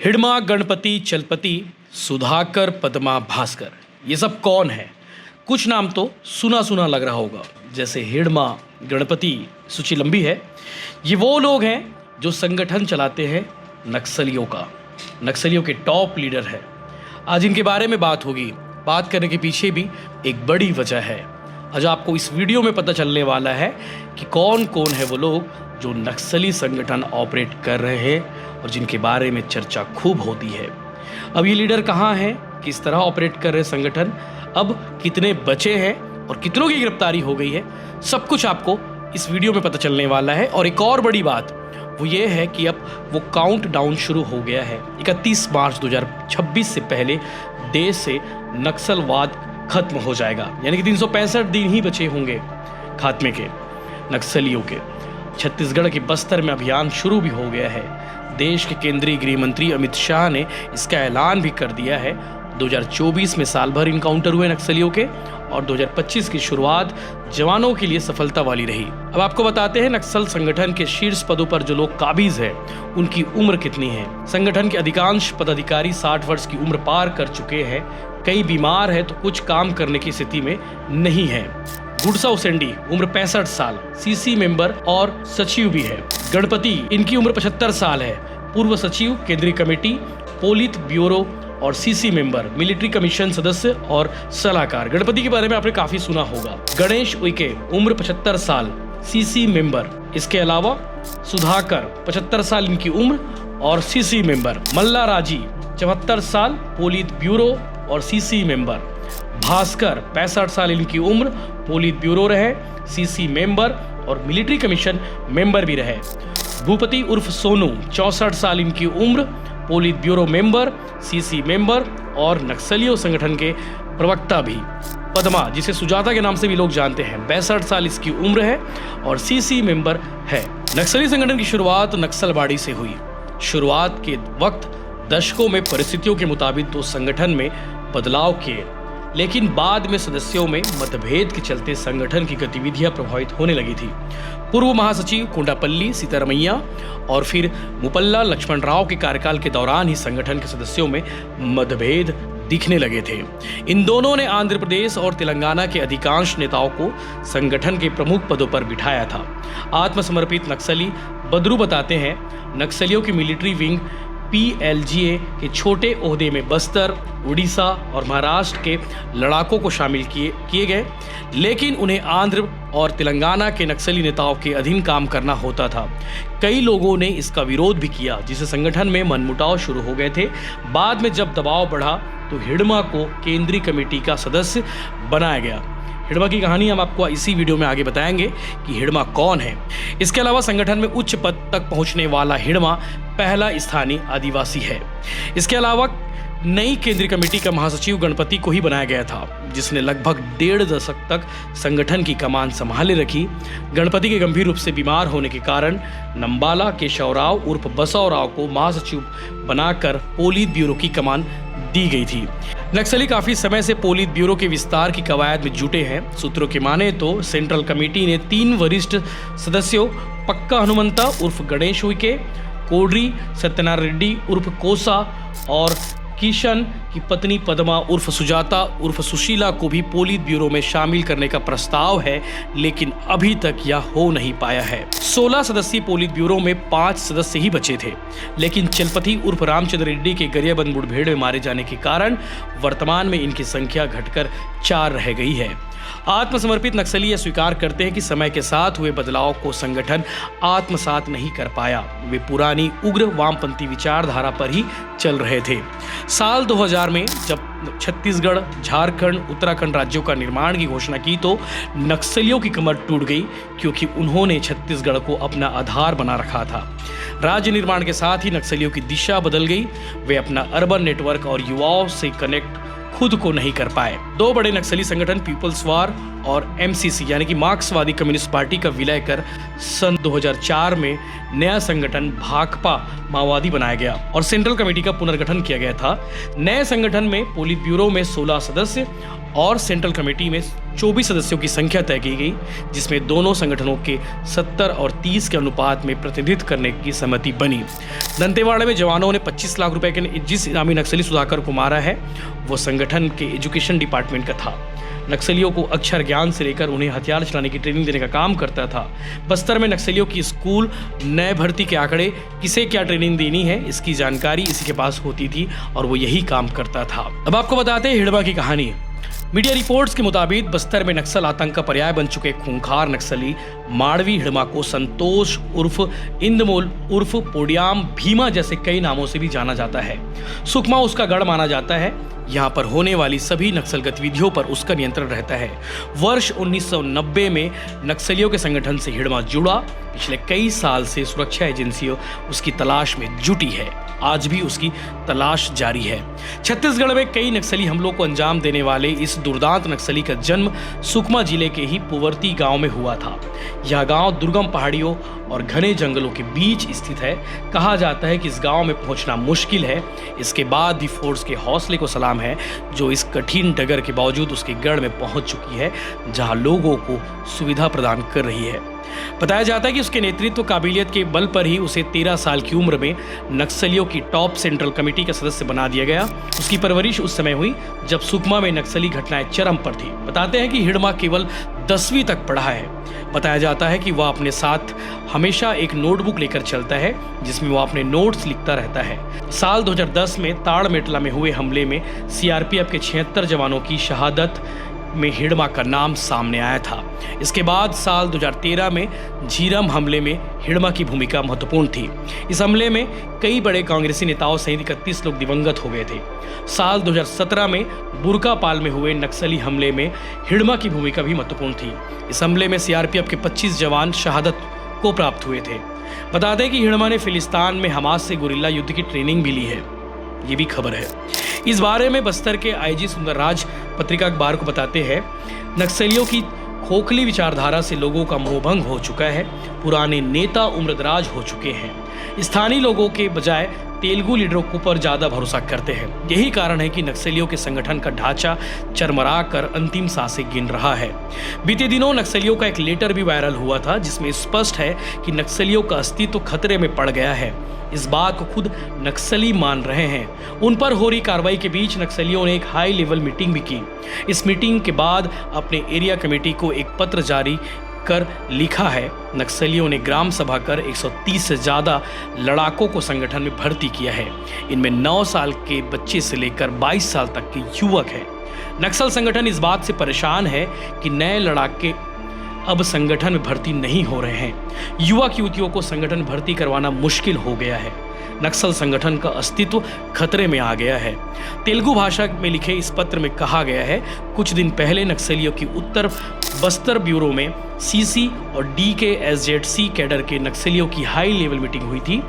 हिडमा, गणपति, चलपति, सुधाकर, पद्मा, भास्कर, ये सब कौन है? कुछ नाम तो सुना सुना लग रहा होगा, जैसे हिडमा, गणपति, सूची लंबी है। ये वो लोग हैं जो संगठन चलाते हैं नक्सलियों का, नक्सलियों के टॉप लीडर है। आज इनके बारे में बात होगी। बात करने के पीछे भी एक बड़ी वजह है। आज आपको इस वीडियो में पता चलने वाला है कि कौन कौन है वो लोग जो नक्सली संगठन ऑपरेट कर रहे हैं और जिनके बारे में चर्चा खूब होती है। अब ये लीडर कहाँ हैं, किस तरह ऑपरेट कर रहे संगठन, अब कितने बचे हैं और कितनों की गिरफ्तारी हो गई है, सब कुछ आपको इस वीडियो में पता चलने वाला है। और एक और बड़ी बात वो ये है कि अब वो काउंट डाउन शुरू हो गया है। 31 मार्च 2026 से पहले देश से नक्सलवाद खत्म हो जाएगा, यानी कि 365 दिन ही बचे होंगे खात्मे के, नक्सलियों के। छत्तीसगढ़ के बस्तर में अभियान शुरू भी हो गया है। देश के केंद्रीय गृह मंत्री अमित शाह ने इसका ऐलान भी कर दिया है। 2024 में साल भर इनकाउंटर हुए नक्सलियों के और 2025 की शुरुआत जवानों के लिए सफलता वाली रही। अब आपको बताते हैं नक्सल संगठन के शीर्ष पदों पर जो लोग काबिज हैं उनकी उम्र कितनी है। संगठन के अधिकांश पदाधिकारी 60 वर्ष की उम्र पार कर चुके हैं। कई बीमार है तो कुछ काम करने की स्थिति में नहीं है। गुडसा उसेंडी उम्र 65 साल, सीसी मेंबर और सचिव भी है। गणपति, इनकी उम्र 75 साल है, पूर्व सचिव, केंद्रीय कमेटी, पोलित ब्यूरो और सीसी मेंबर, मिलिट्री कमीशन सदस्य और सलाहकार। गणपति के बारे में आपने काफी सुना होगा। गणेश उइके उम्र 75 साल, सीसी मेंबर। इसके अलावा सुधाकर 75 साल इनकी उम्र और सीसी मेंबर। मल्ला राजी 74 साल, पोलित ब्यूरो और सीसी मेंबर। भास्कर 65 साल इनकी उम्र, पोलित ब्यूरो रहे, सीसी मेंबर और मिलिट्री कमीशन मेंबर भी रहे। भूपति उर्फ सोनू 64 साल इनकी उम्र, polit bureau member, CC member और नक्सलियों संगठन के प्रवक्ता भी। पद्मा, जिसे सुजाता के नाम से भी लोग जानते हैं, 62 साल इसकी उम्र है और सीसी मेंबर है। नक्सली संगठन की शुरुआत नक्सलबाड़ी से हुई। शुरुआत के वक्त दशकों में परिस्थितियों के मुताबिक तो संगठन में बदलाव किए, लेकिन बाद में सदस्यों में मतभेद के चलते संगठन की गतिविधियां प्रभावित होने लगी थी। पूर्व महासचिव कोंडापल्ली सीतारमैया और फिर मुपल्ला लक्ष्मण राव के कार्यकाल के दौरान ही संगठन के सदस्यों में मतभेद दिखने लगे थे। इन दोनों ने आंध्र प्रदेश और तेलंगाना के अधिकांश नेताओं को संगठन के प्रमुख पदों पर बिठाया था। आत्मसमर्पित नक्सली बद्रू बताते हैं, नक्सलियों की मिलिट्री विंग PLGA के छोटे ओहदे में बस्तर, उड़ीसा और महाराष्ट्र के लड़ाकों को शामिल किए गए, लेकिन उन्हें आंध्र और तेलंगाना के नक्सली नेताओं के अधीन काम करना होता था। कई लोगों ने इसका विरोध भी किया, जिससे संगठन में मनमुटाव शुरू हो गए थे। बाद में जब दबाव बढ़ा तो हिडमा को केंद्रीय कमेटी का सदस्य बनाया गया। हिडमा की कहानी हम आपको इसी वीडियो में आगे बताएंगे कि हिडमा कौन है। इसके अलावा संगठन में उच्च पद तक पहुंचने वाला हिडमा पहला स्थानीय आदिवासी है। इसके अलावा नई केंद्रीय कमेटी का महासचिव गणपति को ही बनाया गया था, जिसने लगभग 1.5 दशक तक संगठन की कमान संभाले रखी। गणपति के गंभीर रूप से बीमार होने के कारण नंबाला केशव राव उर्फ बसव राव को महासचिव बनाकर पोलित ब्यूरो की कमान दी गई थी। नक्सली काफी समय से पोलित ब्यूरो के विस्तार की कवायद में जुटे हैं। सूत्रों की माने तो सेंट्रल कमेटी ने 3 वरिष्ठ सदस्यों पक्का हनुमंता उर्फ गणेश उइके, कोडरी सत्यनारायण रेड्डी उर्फ कोसा और किशन की पत्नी पद्मा उर्फ सुजाता उर्फ सुशीला को भी पोलित ब्यूरो में शामिल करने का प्रस्ताव है, लेकिन अभी तक यह हो नहीं पाया है। 16 सदस्यीय पोलित ब्यूरो में 5 सदस्य ही बचे थे, लेकिन चलपति उर्फ रामचंद्र रेड्डी के गरियाबंद मुठभेड़ में मारे जाने के कारण वर्तमान में इनकी संख्या घटकर 4 रह गई है। आत्मसमर्पित नक्सली यह स्वीकार करते हैं कि समय के साथ हुए बदलाव को संगठन आत्मसात नहीं कर पाया। वे पुरानी उग्र वामपंथी विचारधारा पर ही चल रहे थे। साल 2000 में जब छत्तीसगढ़, झारखंड, उत्तराखंड राज्यों का निर्माण की घोषणा की तो नक्सलियों की कमर टूट गई, क्योंकि उन्होंने छत्तीसगढ़ को अपना आधार बना रखा था। राज्य निर्माण के साथ ही नक्सलियों की दिशा बदल गई। वे अपना अर्बन नेटवर्क और युवाओं से कनेक्ट खुद को नहीं कर पाए। 2 बड़े नक्सली संगठन पीपल्स वार और MCC यानी कि मार्क्सवादी कम्युनिस्ट पार्टी का विलय कर सन 2004 में नया संगठन भाकपा माओवादी बनाया गया और सेंट्रल कमेटी का पुनर्गठन किया गया था। नए संगठन में पोलित ब्यूरो में 16 सदस्य और सेंट्रल कमेटी में 24 सदस्यों की संख्या तय की गई, जिसमें दोनों संगठनों के 70 और 30 के अनुपात में प्रतिनिधित्व करने की सहमति बनी। दंतेवाड़ा में जवानों ने 25 लाख रुपए के जिस इनामी नक्सली सुधाकर को मारा है वो संगठन के एजुकेशन डिपार्टमेंट का था। नक्सलियों को अक्षर ज्ञान से लेकर उन्हें हथियार चलाने की ट्रेनिंग देने का काम करता था। बस्तर में नक्सलियों की स्कूल, नए भर्ती के आंकड़े, किसे क्या ट्रेनिंग देनी है इसकी जानकारी इसी के पास होती थी और वो यही काम करता था। अब आपको बताते हैं हिड़मा की कहानी। मीडिया रिपोर्ट्स के मुताबिक बस्तर में नक्सल आतंक का पर्याय बन चुके खूंखार नक्सली माड़वी हिड़मा को संतोष उर्फ इंदमोल उर्फ पोडियाम भीमा जैसे कई नामों से भी जाना जाता है। सुकमा उसका गढ़ माना जाता है। यहाँ पर होने वाली सभी नक्सल गतिविधियों पर उसका नियंत्रण रहता है। वर्ष 1990 में नक्सलियों के संगठन से हिड़मा जुड़ा। पिछले कई साल से सुरक्षा एजेंसियों उसकी तलाश में जुटी है। आज भी उसकी तलाश जारी है। छत्तीसगढ़ में कई नक्सली हमलों को अंजाम देने वाले इस दुर्दांत नक्सली का जन्म सुकमा जिले के ही पुवर्ती गांव में हुआ था। यह गांव दुर्गम पहाड़ियों और घने जंगलों के बीच स्थित है। कहा जाता है कि इस गांव में पहुंचना मुश्किल है। इसके बाद भी फोर्स के हौसले को सलाम है जो इस कठिन डगर के बावजूद उसके गढ़ में पहुंच चुकी है, जहां लोगों को सुविधा प्रदान कर रही है। बताया जाता है कि उसके नेतृत्व काबिलियत के बल पर ही उसे 13 साल की उम्र में नक्सलियों की टॉप सेंट्रल कमेटी का सदस्य बना दिया गया। उसकी परवरिश उस समय हुई जब सुकमा में नक्सली घटनाएं चरम पर थी। बताते हैं कि हिड़मा केवल 10वीं तक पढ़ा है। बताया जाता है कि वह अपने साथ हमेशा एक नोटबुक लेकर चलता है जिसमें वह अपने नोट्स लिखता रहता है। साल 2010 में ताड़मेटला में हुए हमले में सीआरपीएफ के 76 जवानों की शहादत में हिड़मा का नाम सामने आया था। इसके बाद साल 2013 में झीरम हमले में हिड़मा की भूमिका महत्वपूर्ण थी। इस हमले में कई बड़े कांग्रेसी नेताओं सहित 31 लोग दिवंगत हो गए थे। साल 2017 में बुरकापाल में हुए नक्सली हमले में हिड़मा की भूमिका भी महत्वपूर्ण थी। इस हमले में सीआरपीएफ के 25 जवान शहादत को प्राप्त हुए थे। बता दें कि हिड़मा ने फिलिस्तीन में हमास से गुरिल्ला युद्ध की ट्रेनिंग भी ली है, ये भी खबर है। इस बारे में बस्तर के आईजी सुंदरराज पत्रिका अखबार को बताते हैं, नक्सलियों की खोखली विचारधारा से लोगों का मोहभंग हो चुका है। पुराने नेता उम्रदराज हो चुके हैं। स्थानीय लोगों के बजाय तेलुगु लीडरों को पर ज्यादा भरोसा करते हैं। यही कारण है कि नक्सलियों के संगठन का ढांचा चरमरा कर अंतिम सांसें गिन रहा है। बीते दिनों नक्सलियों का एक लेटर भी वायरल हुआ था जिसमें स्पष्ट है कि नक्सलियों का अस्तित्व खतरे में पड़ गया है। इस बात को खुद नक्सली मान रहे हैं। उन पर हो रही कार्रवाई के बीच नक्सलियों ने एक हाई लेवल मीटिंग भी की। इस मीटिंग के बाद अपने एरिया कमेटी को एक पत्र जारी कर लिखा है, नक्सलियों ने ग्राम सभा कर 130 से ज़्यादा लड़ाकों को संगठन में भर्ती किया है। इनमें 9 साल के बच्चे से लेकर 22 साल तक के युवक हैं। नक्सल संगठन इस बात से परेशान है कि नए लड़ाके अब संगठन में भर्ती नहीं हो रहे हैं। युवक युवतियों को संगठन भर्ती करवाना मुश्किल हो गया है। नक्सल संगठन का अस्तित्व खतरे में आ गया है। तेलुगु भाषा में लिखे इस पत्र में कहा गया है, कुछ दिन पहले नक्सलियों की उत्तर बस्तर ब्यूरो में सीसी और DKSZC कैडर के नक्सलियों की हाई लेवल मीटिंग हुई थी।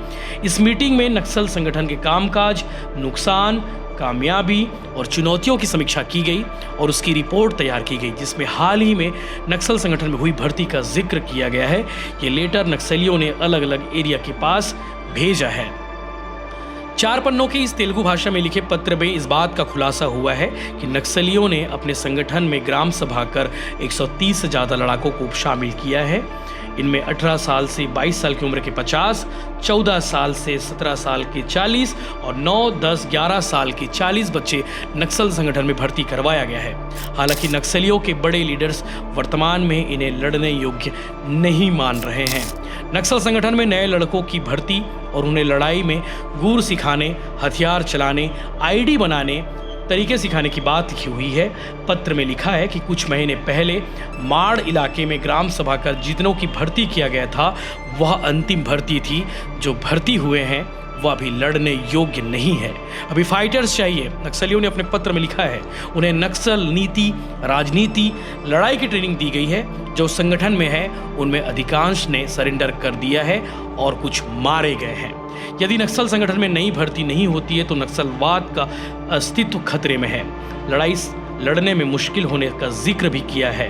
इस मीटिंग में नक्सल संगठन के कामकाज, नुकसान, कामयाबी और चुनौतियों की समीक्षा की गई और उसकी रिपोर्ट तैयार की गई, जिसमें हाल ही में नक्सल संगठन में हुई भर्ती का जिक्र किया गया है। ये लेटर नक्सलियों ने अलग अलग एरिया के पास भेजा है। 4 पन्नों के इस तेलुगु भाषा में लिखे पत्र में इस बात का खुलासा हुआ है कि नक्सलियों ने अपने संगठन में ग्राम सभा कर 130 से ज़्यादा लड़ाकों को शामिल किया है। इनमें 18 साल से 22 साल की उम्र के 50, 14 साल से 17 साल के 40 और 9, 10, 11 साल के 40 बच्चे नक्सल संगठन में भर्ती करवाया गया है। हालांकि नक्सलियों के बड़े लीडर्स वर्तमान में इन्हें लड़ने योग्य नहीं मान रहे हैं। नक्सल संगठन में नए लड़कों की भर्ती और उन्हें लड़ाई में गुर सिखाने, हथियार चलाने, आईडी बनाने, तरीके सिखाने की बात लिखी हुई है। पत्र में लिखा है कि कुछ महीने पहले माड़ इलाके में ग्राम सभा कर जितनों की भर्ती किया गया था वह अंतिम भर्ती थी। जो भर्ती हुए हैं वह अभी लड़ने योग्य नहीं है, अभी फाइटर्स चाहिए। नक्सलियों ने अपने पत्र में लिखा है उन्हें नक्सल नीति, राजनीति, लड़ाई की ट्रेनिंग दी गई है। जो संगठन में है उनमें अधिकांश ने सरेंडर कर दिया है और कुछ मारे गए हैं। यदि नक्सल संगठन में नई भर्ती नहीं होती है तो नक्सलवाद का अस्तित्व खतरे में है। लड़ने में मुश्किल होने का जिक्र भी किया है।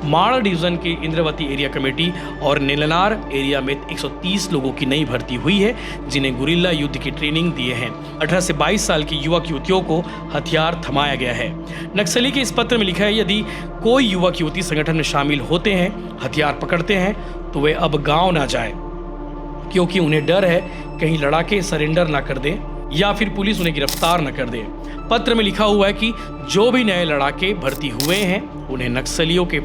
माड़ डिवीजन के इंद्रावती एरिया कमेटी और नीलनार एरिया में 130 लोगों की नई भर्ती हुई है, जिन्हें गुरिल्ला युद्ध की ट्रेनिंग दिए हैं। 18 से 22 साल की युवक युवतियों को हथियार थमाया गया है। नक्सली के इस पत्र में लिखा है, यदि कोई युवक युवती संगठन में शामिल होते हैं, हथियार पकड़ते हैं, तो वे अब गांव ना जाए, क्योंकि उन्हें डर है कहीं लड़ाके सरेंडर ना कर दें या फिर पुलिस उन्हें गिरफ्तार न कर दे। पत्र में लिखा हुआ है कि जो भी नए लड़ाके भर्ती हुए हैं, उन्हें नक्सलियों के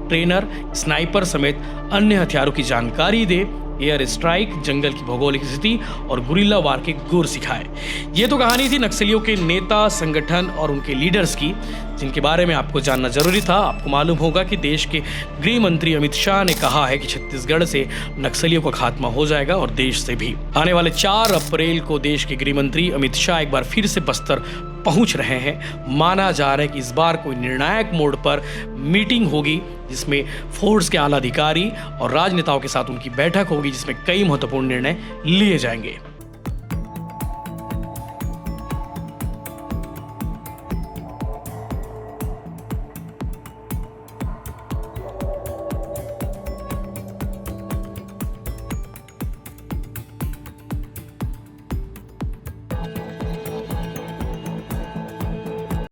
ट्रेनर, स्नाइपर समेत अन्य हथियारों की जानकारी दे, एयर स्ट्राइक, जंगल की भौगोलिक स्थिति और गुरिल्ला वार के गुर सिखाए। ये तो कहानी थी नक्सलियों के नेता, संगठन और उनके लीडर्स की, जिनके बारे में आपको जानना जरूरी था। आपको मालूम होगा कि देश के गृह मंत्री अमित शाह ने कहा है कि छत्तीसगढ़ से नक्सलियों का खात्मा हो जाएगा और देश से भी। आने वाले 4 अप्रैल को देश के गृह मंत्री अमित शाह एक बार फिर से बस्तर पहुंच रहे हैं। माना जा रहा है कि इस बार कोई निर्णायक मोड पर मीटिंग होगी, जिसमें फोर्स के आला अधिकारी और राजनेताओं के साथ उनकी बैठक होगी, जिसमें कई महत्वपूर्ण निर्णय लिए जाएंगे।